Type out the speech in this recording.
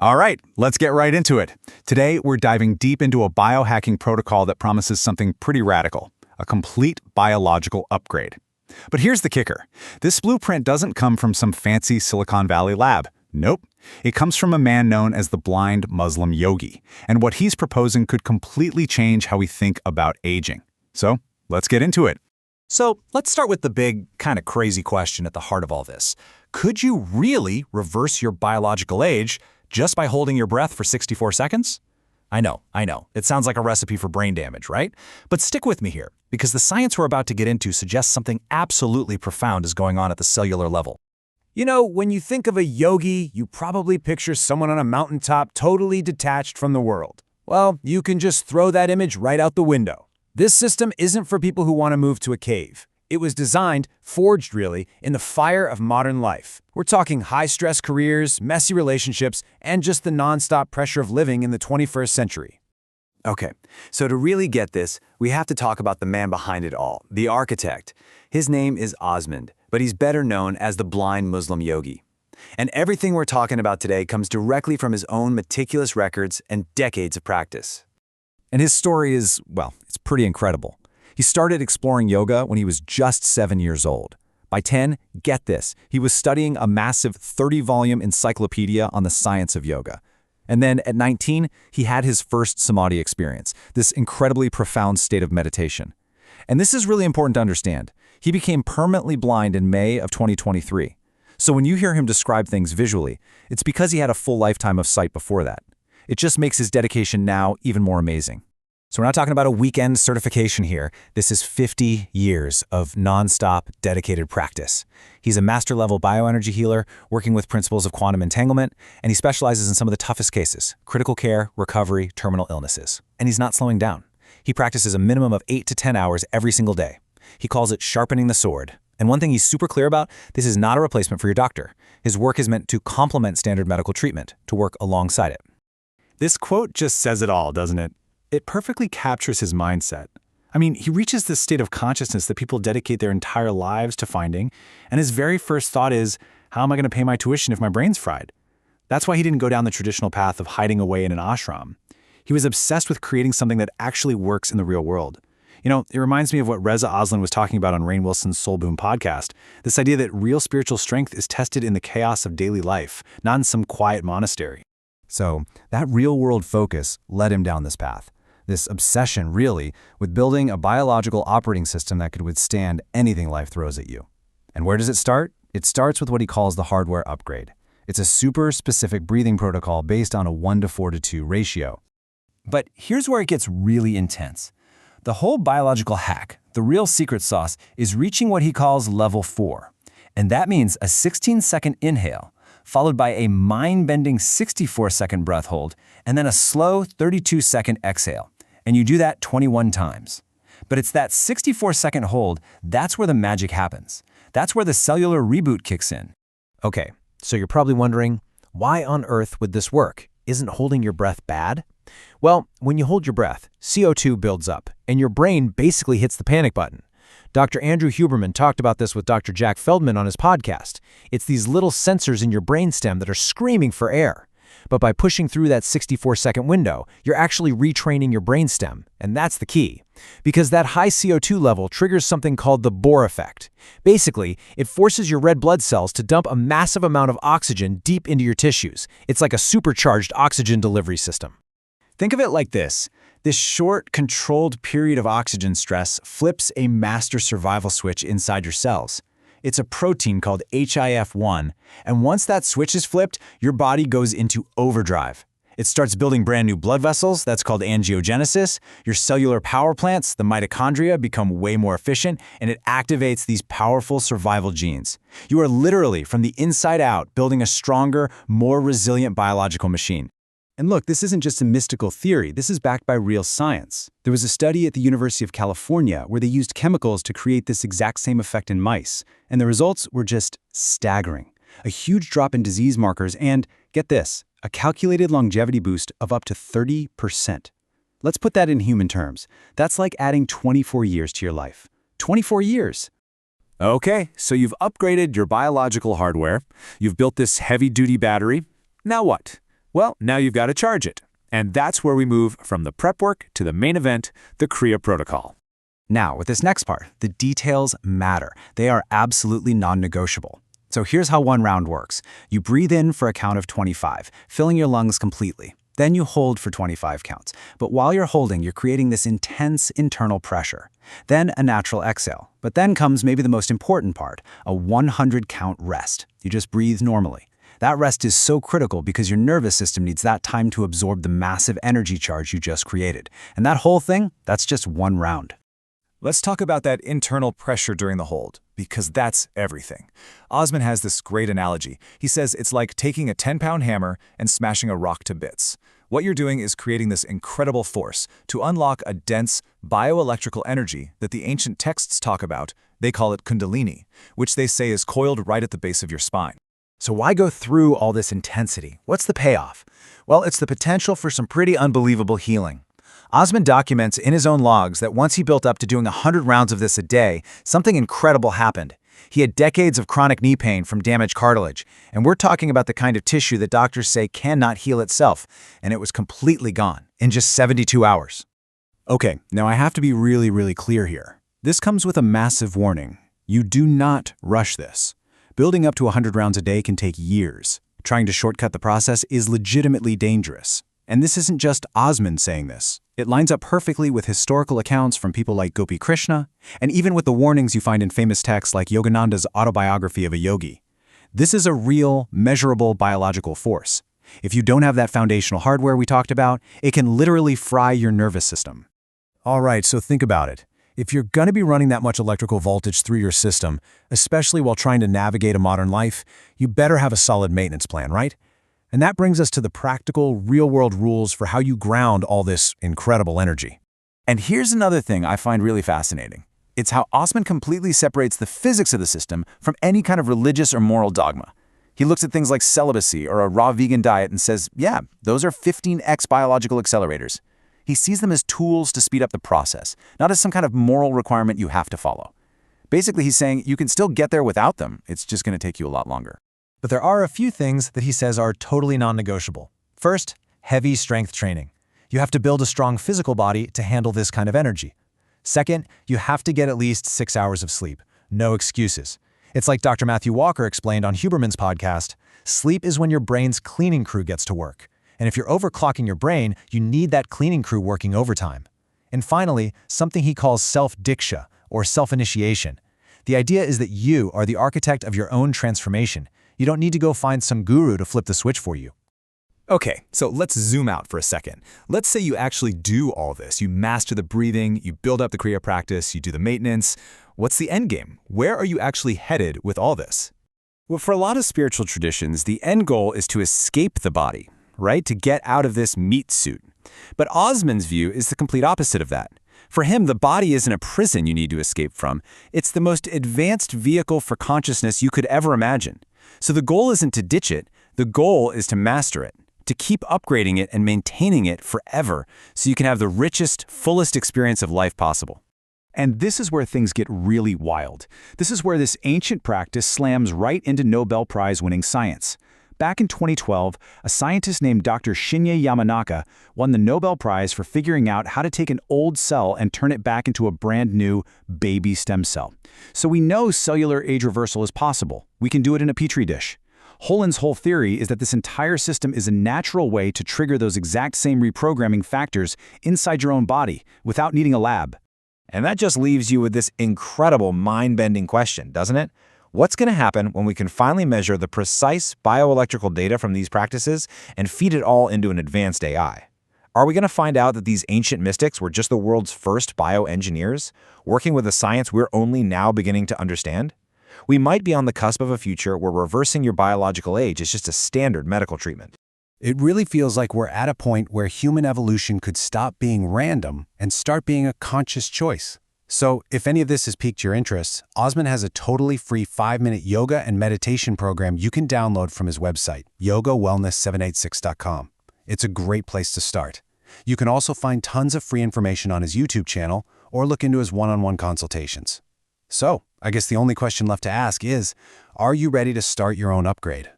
All right, let's get right into it. Today, we're diving deep into a biohacking protocol that promises something pretty radical, a complete biological upgrade. But here's the kicker. This blueprint doesn't come from some fancy Silicon Valley lab. Nope. It comes from a man known as the blind Muslim Yogi, and what he's proposing could completely change how we think about aging. So, let's get into it. So let's start with the big, kind of crazy question at the heart of all this. Could you really reverse your biological age just by holding your breath for 64 seconds? I know. It sounds like a recipe for brain damage, right? But stick with me here, because the science we're about to get into suggests something absolutely profound is going on at the cellular level. You know, when you think of a yogi, you probably picture someone on a mountaintop totally detached from the world. Well, you can just throw that image right out the window. This system isn't for people who want to move to a cave. It was designed, forged really, in the fire of modern life. We're talking high-stress careers, messy relationships, and just the nonstop pressure of living in the 21st century. Okay, so to really get this, we have to talk about the man behind it all, the architect. His name is Osman, but he's better known as the blind Muslim Yogi. And everything we're talking about today comes directly from his own meticulous records and decades of practice. And his story is, well, it's pretty incredible. He started exploring yoga when he was just 7 years old. By 10, get this, he was studying a massive 30-volume encyclopedia on the science of yoga. And then at 19, he had his first samadhi experience, this incredibly profound state of meditation. And this is really important to understand. He became permanently blind in May of 2023. So when you hear him describe things visually, it's because he had a full lifetime of sight before that. It just makes his dedication now even more amazing. So we're not talking about a weekend certification here. This is 50 years of nonstop, dedicated practice. He's a master-level bioenergy healer working with principles of quantum entanglement, and he specializes in some of the toughest cases, critical care, recovery, terminal illnesses. And he's not slowing down. He practices a minimum of 8 to 10 hours every single day. He calls it sharpening the sword. And one thing he's super clear about, this is not a replacement for your doctor. His work is meant to complement standard medical treatment, to work alongside it. This quote just says it all, doesn't it? It perfectly captures his mindset. I mean, he reaches this state of consciousness that people dedicate their entire lives to finding, and his very first thought is, how am I going to pay my tuition if my brain's fried? That's why he didn't go down the traditional path of hiding away in an ashram. He was obsessed with creating something that actually works in the real world. You know, it reminds me of what Reza Aslan was talking about on Rainn Wilson's Soul Boom podcast, this idea that real spiritual strength is tested in the chaos of daily life, not in some quiet monastery. So that real-world focus led him down this path. This obsession, really, with building a biological operating system that could withstand anything life throws at you. And where does it start? It starts with what he calls the hardware upgrade. It's a super specific breathing protocol based on a 1:4:2 ratio. But here's where it gets really intense. The whole biological hack, the real secret sauce, is reaching what he calls level 4. And that means a 16-second inhale, followed by a mind-bending 64-second breath hold, and then a slow 32-second exhale. And you do that 21 times. But it's that 64-second hold, that's where the magic happens. That's where the cellular reboot kicks in. Okay, so you're probably wondering, why on earth would this work? Isn't holding your breath bad? Well, when you hold your breath, CO2 builds up, and your brain basically hits the panic button. Dr. Andrew Huberman talked about this with Dr. Jack Feldman on his podcast. It's these little sensors in your brainstem that are screaming for air. But by pushing through that 64-second window, you're actually retraining your brainstem, and that's the key. Because that high CO2 level triggers something called the Bohr effect. Basically, it forces your red blood cells to dump a massive amount of oxygen deep into your tissues. It's like a supercharged oxygen delivery system. Think of it like this. This short, controlled period of oxygen stress flips a master survival switch inside your cells. It's a protein called HIF1, and once that switch is flipped, your body goes into overdrive. It starts building brand new blood vessels, that's called angiogenesis. Your cellular power plants, the mitochondria, become way more efficient, and it activates these powerful survival genes. You are literally, from the inside out, building a stronger, more resilient biological machine. And look, this isn't just a mystical theory, this is backed by real science. There was a study at the University of California where they used chemicals to create this exact same effect in mice, and the results were just staggering. A huge drop in disease markers and, get this, a calculated longevity boost of up to 30%. Let's put that in human terms. That's like adding 24 years to your life. 24 years! Okay, so you've upgraded your biological hardware, you've built this heavy-duty battery. Now what? Well, now you've got to charge it. And that's where we move from the prep work to the main event, the Kriya protocol. Now, with this next part, the details matter. They are absolutely non-negotiable. So here's how one round works. You breathe in for a count of 25, filling your lungs completely. Then you hold for 25 counts. But while you're holding, you're creating this intense internal pressure. Then a natural exhale. But then comes maybe the most important part, a 100-count rest. You just breathe normally. That rest is so critical because your nervous system needs that time to absorb the massive energy charge you just created. And that whole thing, that's just one round. Let's talk about that internal pressure during the hold, because that's everything. Osman has this great analogy. He says it's like taking a 10-pound hammer and smashing a rock to bits. What you're doing is creating this incredible force to unlock a dense bioelectrical energy that the ancient texts talk about. They call it kundalini, which they say is coiled right at the base of your spine. So why go through all this intensity? What's the payoff? Well, it's the potential for some pretty unbelievable healing. Osman documents in his own logs that once he built up to doing 100 rounds of this a day, something incredible happened. He had decades of chronic knee pain from damaged cartilage, and we're talking about the kind of tissue that doctors say cannot heal itself, and it was completely gone in just 72 hours. Okay, now I have to be really clear here. This comes with a massive warning. You do not rush this. Building up to 100 rounds a day can take years. Trying to shortcut the process is legitimately dangerous. And this isn't just Osman saying this. It lines up perfectly with historical accounts from people like Gopi Krishna, and even with the warnings you find in famous texts like Yogananda's autobiography of a yogi. This is a real, measurable biological force. If you don't have that foundational hardware we talked about, it can literally fry your nervous system. All right, so think about it. If you're going to be running that much electrical voltage through your system, especially while trying to navigate a modern life, you better have a solid maintenance plan, right? And that brings us to the practical, real-world rules for how you ground all this incredible energy. And here's another thing I find really fascinating. It's how Osman completely separates the physics of the system from any kind of religious or moral dogma. He looks at things like celibacy or a raw vegan diet and says, yeah, those are 15x biological accelerators. He sees them as tools to speed up the process, not as some kind of moral requirement you have to follow. Basically, he's saying you can still get there without them. It's just going to take you a lot longer. But there are a few things that he says are totally non-negotiable. First, heavy strength training. You have to build a strong physical body to handle this kind of energy. Second, you have to get at least 6 hours of sleep. No excuses. It's like Dr. Matthew Walker explained on Huberman's podcast, sleep is when your brain's cleaning crew gets to work. And if you're overclocking your brain, you need that cleaning crew working overtime. And finally, something he calls self-diksha, or self-initiation. The idea is that you are the architect of your own transformation. You don't need to go find some guru to flip the switch for you. Okay, so let's zoom out for a second. Let's say you actually do all this. You master the breathing, you build up the Kriya practice, you do the maintenance. What's the end game? Where are you actually headed with all this? Well, for a lot of spiritual traditions, the end goal is to escape the body, right? To get out of this meat suit. But Osman's view is the complete opposite of that. For him, the body isn't a prison you need to escape from. It's the most advanced vehicle for consciousness you could ever imagine. So the goal isn't to ditch it, the goal is to master it, to keep upgrading it and maintaining it forever so you can have the richest, fullest experience of life possible. And this is where things get really wild. This is where this ancient practice slams right into Nobel Prize-winning science. Back in 2012, a scientist named Dr. Shinya Yamanaka won the Nobel Prize for figuring out how to take an old cell and turn it back into a brand new baby stem cell. So we know cellular age reversal is possible. We can do it in a petri dish. Holan's whole theory is that this entire system is a natural way to trigger those exact same reprogramming factors inside your own body without needing a lab. And that just leaves you with this incredible mind-bending question, doesn't it? What's going to happen when we can finally measure the precise bioelectrical data from these practices and feed it all into an advanced AI? Are we going to find out that these ancient mystics were just the world's first bioengineers, working with a science we're only now beginning to understand? We might be on the cusp of a future where reversing your biological age is just a standard medical treatment. It really feels like we're at a point where human evolution could stop being random and start being a conscious choice. So, if any of this has piqued your interest, Osman has a totally free 5-minute yoga and meditation program you can download from his website, yogawellness786.com. It's a great place to start. You can also find tons of free information on his YouTube channel or look into his one-on-one consultations. So, I guess the only question left to ask is, are you ready to start your own upgrade?